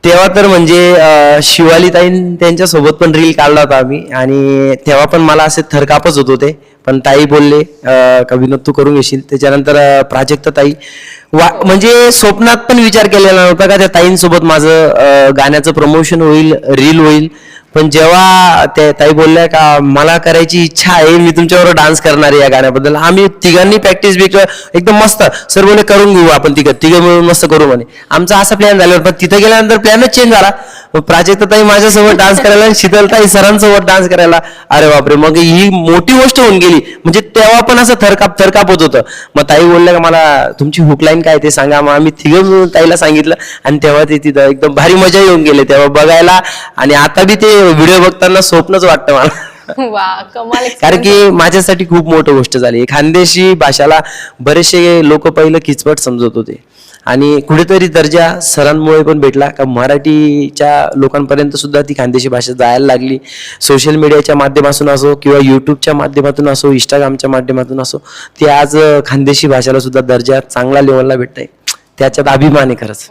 तेव्हा तर म्हणजे शिवालीताई त्यांच्यासोबत पण रील काढला होता आम्ही, आणि तेव्हा पण मला असे थरकापच होत होते, पण ताई बोलले का विनोद तू करून घेशील. त्याच्यानंतर प्राजक्ता ताई म्हणजे स्वप्नात पण विचार केलेला नव्हता का त्या ताईंसोबत माझं गाण्याचं प्रमोशन होईल, रील होईल. पण जेव्हा त्या ताई बोलल्या का मला करायची इच्छा आहे, मी तुमच्याबरोबर डान्स करणार आहे या गाण्याबद्दल, आम्ही तिघांनी प्रॅक्टिस एकदम मस्त सर बोलले करून घेऊ आपण तिघं मिळून मस्त करू म्हणे. आमचा असा प्लॅन झाला, पण तिथे गेल्यानंतर प्लॅनच चेंज झाला. मग प्राजक्ताताई माझ्यासोबत डान्स करायला, शीतलताई सरांसोबत डान्स करायला. अरे बापरे, मग ही मोठी गोष्ट होऊन गेली. म्हणजे तेव्हा पण असं थरकाप होत होतं. मग ताई बोलल्या का मला तुमची हुकलाईन काय ते सांगा. मग आम्ही तिघं मिळून ताईला सांगितलं, आणि तेव्हा ते तिथं एकदम भारी मजा येऊन गेले तेव्हा बघायला. आणि आता बी ते व्हिडिओ बघताना स्वप्नच वाटतं मला. वा, कमाल. कारण की माझ्यासाठी खूप मोठी गोष्ट झाली. खानदेशी भाषाला बरेचसे लोक पहिलं किचपट समजत होते, आणि कुठेतरी दर्जा सरांमुळे पण भेटला का मराठीच्या लोकांपर्यंत सुद्धा ती खानदेशी भाषा जायला लागली. सोशल मीडियाच्या माध्यमातून असो किंवा युट्यूबच्या माध्यमातून असो, इंस्टाग्रामच्या माध्यमातून असो, ती आज खानदेशी भाषेला सुद्धा दर्जा चांगला लेवलला भेटत आहे. त्याच्यात अभिमान आहे खरंच.